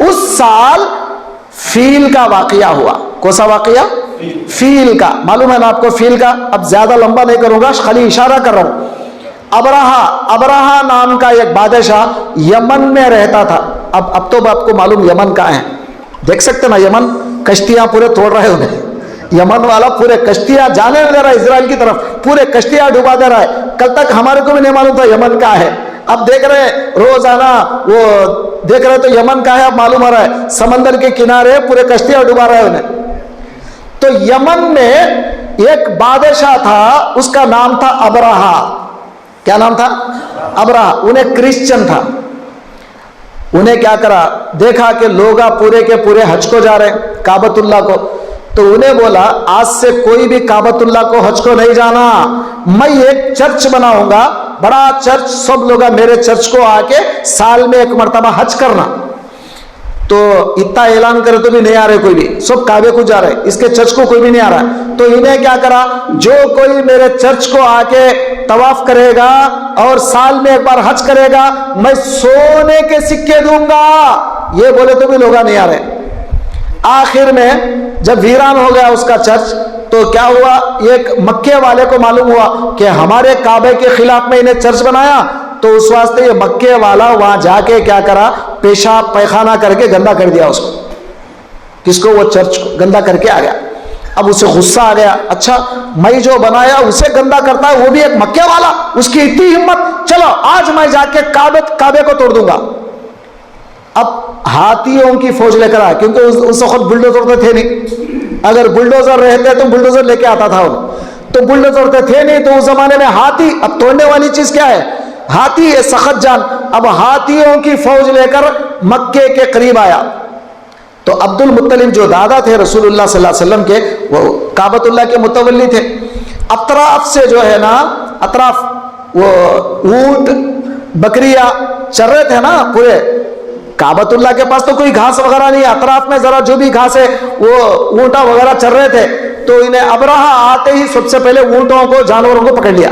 اس سال فیل کا واقعہ ہوا. کون سا واقعہ؟ فیل کا. معلوم ہے نا آپ کو فیل کا؟ اب زیادہ لمبا نہیں کروں گا، خالی اشارہ کر رہا ہوں. ابرہا نام کا ایک بادشاہ یمن میں رہتا تھا. اب تو آپ کو معلوم یمن کہاں ہے، دیکھ سکتے نا یمن، کشتیاں پورے توڑ رہے انہیں. یمن والا پورے کشتیاں جانے نہیں دے رہا ہے اسرائیل کی طرف، پورے کشتیاں ڈبا دے رہا ہے. کل تک ہمارے کو بھی نہیں معلوم تھا یمن کا ہے، اب دیکھ رہے روزانہ وہ دیکھ رہے تو یمن کا ہے اب معلوم ہو رہا ہے. سمندر کے کنارے پورے کشتیاں ڈبا رہے انہیں. تو یمن میں ایک بادشاہ تھا، اس کا نام تھا ابرہا. کیا نام تھا؟ ابرہا. انہیں کرسچن تھا. انہیں کیا کرا، دیکھا کہ لوگ پورے کے پورے حج کو جا رہے ہیں کعبۃ اللہ کو، تو انہیں بولا آج سے کوئی بھی کعبۃ اللہ کو حج کو نہیں جانا، میں ایک چرچ بناؤں گا، بڑا چرچ، سب لوگ میرے چرچ کو آ کے سال میں ایک مرتبہ حج کرنا. تو اتنا اعلان کرے تو بھی نہیں آ رہے کوئی بھی، سب کعبے کو جا رہے، اس کے چرچ کو کوئی بھی نہیں آ رہا. تو انہیں کیا کرا، جو کوئی میرے چرچ کو آ کے طواف کرے گا اور سال میں ایک بار حج کرے گا، میں سونے کے سکے دوں گا. یہ بولے تو بھی لوگ نہیں آ رہے. آخر میں جب ویران ہو گیا اس کا چرچ، تو کیا ہوا، ایک مکے والے کو معلوم ہوا کہ ہمارے کعبے کے خلاف میں انہیں چرچ بنایا، تو اس واسطے یہ مکے والا وہاں جا کے کیا کرا، پیشاب پیخانہ کر کے گندا کر دیا اس کو. کس کو؟ وہ چرچ کو گندا کر کے آ گیا. اب اسے غصہ آ گیا، اچھا میں جو بنایا اسے گندا کرتا ہے، وہ بھی ایک مکے والا، اس کی اتنی ہمت، چلو آج میں جا کے کعبے کو توڑ دوں گا. اب ہاتھیوں کی فوج لے کر آیا، کیونکہ اس وقت بلڈوزر تو تھے نہیں. اگر بلڈوزر رہتے تو بلڈوزر لے کے آتا تھا انہیں، تو بلڈوزر تو تھے نہیں. تو اس زمانے میں ہاتھی، اب توڑنے والی چیز کیا ہے؟ ہاتھی ہے، سخت جان. اب ہاتھیوں کی فوج لے کر مکے کے قریب آیا. تو عبد المطلب جو دادا تھے رسول اللہ صلی اللہ علیہ وسلم کے، وہ کعبۃ اللہ کے متولی تھے. اطراف سے جو ہے نا، اطراف وہ اونٹ بکریاں چر رہے تھے نا پورے. کعبۃ اللہ کے پاس تو کوئی گھاس وغیرہ نہیں، اطراف میں ذرا جو بھی گھاس ہے وہ اونٹا وغیرہ چر رہے تھے. تو انہیں ابرہا آتے ہی سب سے پہلے اونٹوں کو، جانوروں کو پکڑ لیا.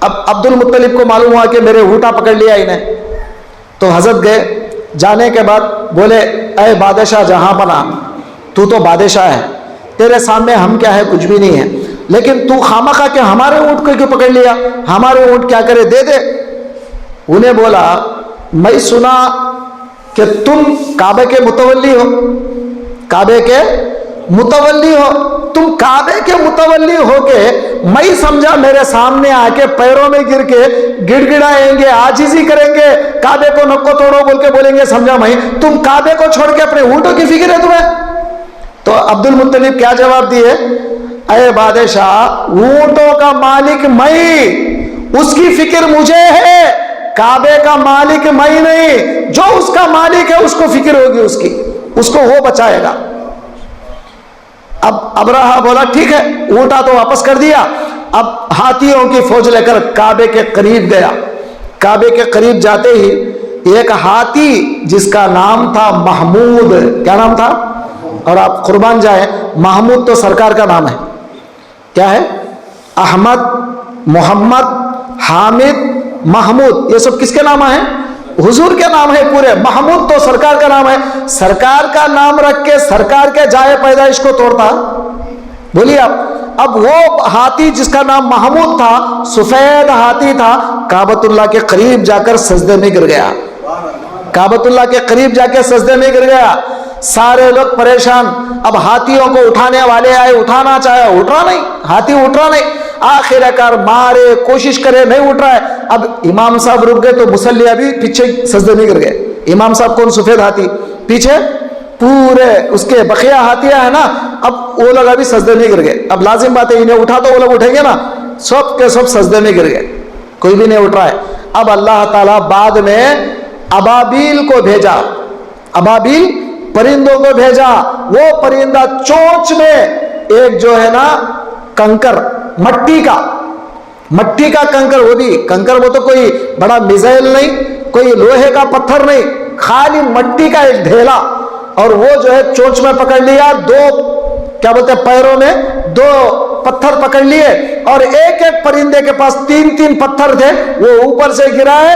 اب عبد المطلب کو معلوم ہوا کہ میرے اونٹا پکڑ لیا انہیں. تو حضرت گئے، جانے کے بعد بولے اے بادشاہ جہاں پناہ، تو بادشاہ ہے، تیرے سامنے ہم کیا ہے، کچھ بھی نہیں ہے، لیکن تو خامخواہ کہ ہمارے اونٹ کو کیوں پکڑ لیا، ہمارے اونٹ کیا کرے، دے دے. انہیں بولا میں سنا کہ تم کعبے کے متولی ہو، کعبے کے متولی ہو، تم کعبے کے متولی ہو کے میں سمجھا میرے سامنے آ کے پیروں میں گر کے گڑ گڑائیں گے، عاجزی کریں گے، کعبے کو نکو توڑو بول کے بولیں گے، سمجھا میں تم کعبے کو چھوڑ کے اپنے اونٹوں کی فکر ہے تمہیں. تو عبد المطلب کیا جواب دیے، اے بادشاہ اونٹوں کا مالک میں، اس کی فکر مجھے ہے، کعبے کا مالک میں نہیں. جو اس کا مالک ہے اس کو فکر ہوگی، اس کی، اس کو وہ بچائے گا. اب ابرہا بولا ٹھیک ہے، اونٹا تو واپس کر دیا. اب ہاتھیوں کی فوج لے کر کعبے کے قریب گیا. کعبے کے قریب جاتے ہی ایک ہاتھی جس کا نام تھا محمود، کیا نام تھا، اور آپ قربان جائیں محمود تو سرکار کا نام ہے. کیا ہے؟ احمد، محمد، حامد، محمود، یہ سب کس کے نام ہیں؟ حضور کے نام ہے پورے. محمود تو سرکار کا نام ہے. سرکار کا نام رکھ کے سرکار کے جائے پیدائش کو توڑتا، بولیے آپ. اب وہ ہاتھی جس کا نام محمود تھا، سفید ہاتھی تھا، کعبۃ اللہ کے قریب جا کر سجدے میں گر گیا. کعبۃ اللہ کے قریب جا کے سجدے میں گر گیا. سارے لوگ پریشان. اب ہاتھیوں کو اٹھانے والے آئے، اٹھانا چاہے اٹھ رہا نہیں، ہاتھی اٹھ رہا نہیں. آخر کار مارے، کوشش کرے، نہیں اٹھ رہا ہے. اب امام صاحب رک گئے تو مصلی ابھی پیچھے سجدے میں گر گئے. امام صاحب کون؟ سفید ہاتھی، پیچھے پورے اس کے بقیہ ہاتھیاں ہیں نا، اب وہ لوگ ابھی سجدے میں گر گئے. اب لازم بات ہے انہیں اٹھا تو وہ لوگ اٹھیں گے نا، سب کے سب سجدے میں گر گئے، کوئی بھی نہیں اٹھ رہا ہے. اب اللہ تعالیٰ بعد میں ابابیل کو بھیجا، ابابیل پرندوں کو بھیجا. وہ پرندہ چونچ میں ایک جو ہے نا کنکر، مٹی کا کنکر، وہ بھی کنکر، وہ تو کوئی بڑا میزائل نہیں، کوئی لوہے کا پتھر نہیں، خالی مٹی کا ایک ڈھیلا، اور وہ جو ہے چونچ میں پکڑ لیا. دو کیا بولتے ہیں، پیروں میں دو پتھر پکڑ لیے، اور ایک ایک پرندے کے پاس 3 پتھر تھے. وہ اوپر سے گرا ہے،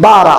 12,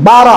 12।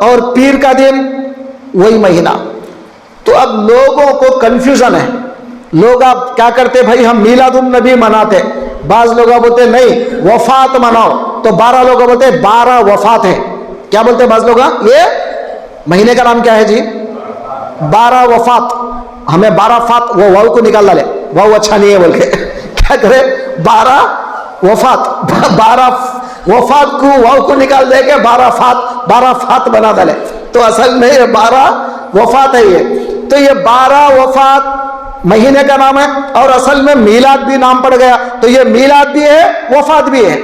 اور پیر کا دن وہی مہینہ. تو اب لوگوں کو کنفیوژن ہے. لوگ اب کیا کرتے بھائی ہم میلاد النبی مناتے, بعض لوگ بولتے نہیں وفات مناؤ, تو 12 لوگ بولتے 12 وفات ہے. کیا بولتے بعض لوگ؟ یہ مہینے کا نام کیا ہے جی؟ 12 وفات. ہمیں 12 فات, وہ واو کو نکال ڈالے, واو اچھا نہیں ہے بول کے کیا کرے 12 وفات, 12 وفات کو واو کو نکال دے کے 12 فات بنا ڈالے. تو اصل میں یہ 12 وفات ہے. یہ تو یہ 12 وفات مہینے کا نام ہے, اور اصل میں میلاد بھی نام پڑ گیا. تو یہ میلاد بھی ہے, وفات بھی ہے.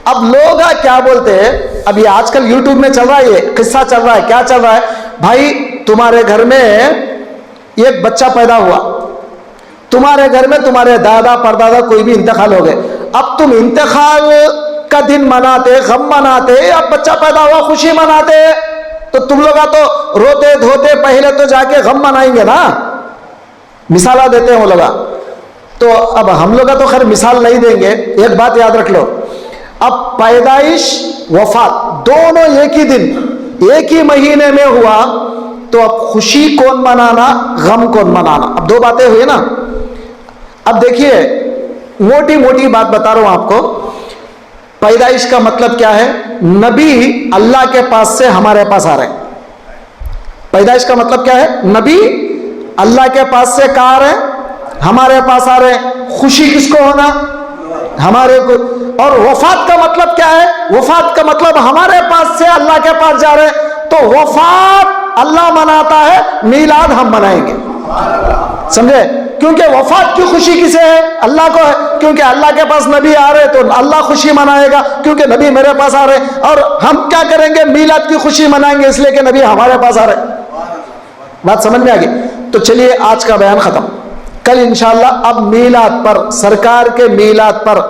اب لوگ کیا بولتے ہیں, اب یہ آج کل یوٹیوب میں چل رہا ہے, یہ قصہ چل رہا ہے. کیا چل رہا ہے بھائی؟ تمہارے گھر میں ایک بچہ پیدا ہوا, تمہارے گھر میں تمہارے دادا پردادا کوئی بھی انتقال ہو گئے. اب تم انتقال کا دن مناتے, غم مناتے, اب بچہ پیدا ہوا خوشی مناتے, تو تم لوگ تو روتے دھوتے پہلے تو جا کے غم منائیں گے نا. مثالہ دیتے ہیں وہ لوگ. تو اب ہم لوگ تو خیر مثال نہیں دیں گے. ایک بات یاد رکھ لو, اب پیدائش وفات دونوں ایک ہی دن ایک ہی مہینے میں ہوا, تو اب خوشی کون منانا, غم کون منانا؟ اب 2 باتیں ہوئی نا. اب دیکھیے موٹی موٹی بات بتا رہا ہوں آپ کو. پیدائش کا مطلب کیا ہے؟ نبی اللہ کے پاس سے ہمارے پاس آ رہے ہیں. پیدائش کا مطلب کیا ہے؟ نبی اللہ کے پاس سے کہاں آ رہے ہیں؟ ہمارے پاس آ رہے ہیں. خوشی کس کو ہونا؟ ہمارے کو. اور وفات کا مطلب کیا ہے؟ وفات کا مطلب ہمارے پاس سے اللہ کے پاس جا رہے ہیں. تو وفات اللہ مناتا ہے, میلاد ہم منائیں گے. سمجھے؟ کیونکہ وفات کی خوشی کسے ہے؟ اللہ کو ہے. کیونکہ اللہ کے پاس نبی آ رہے تو اللہ خوشی منائے گا, کیونکہ نبی میرے پاس آ رہے. اور ہم کیا کریں گے؟ میلاد کی خوشی منائیں گے, اس لیے کہ نبی ہمارے پاس آ رہے. بات سمجھ میں آ گئی؟ تو چلیے آج کا بیان ختم. کل انشاءاللہ اب میلاد پر, سرکار کے میلاد پر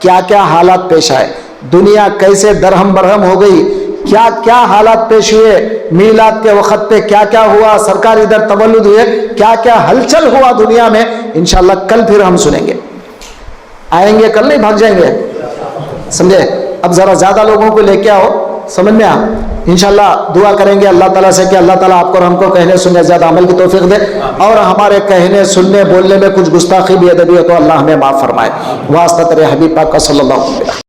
کیا کیا حالات پیش آئے, دنیا کیسے درہم برہم ہو گئی, کیا کیا حالات پیش ہوئے, میلاد کے وقت پہ کیا کیا ہوا, سرکار ادھر تولد ہوئے, کیا کیا ہلچل ہوا دنیا میں, انشاءاللہ کل پھر ہم سنیں گے. آئیں گے کل, نہیں بھاگ جائیں گے, سمجھے؟ اب ذرا زیادہ لوگوں کو لے کے آؤ, سمجھ میں آ. انشاءاللہ دعا کریں گے اللہ تعالیٰ سے کہ اللہ تعالیٰ آپ کو اور ہم کو کہنے سننے زیادہ عمل کی توفیق دے, اور ہمارے کہنے سننے بولنے میں کچھ گستاخی بھی ادبی ہے تو اللہ ہمیں معاف فرمائے. واسطہ تیرے حبیب پاک کا صلی اللہ علیہ وسلم.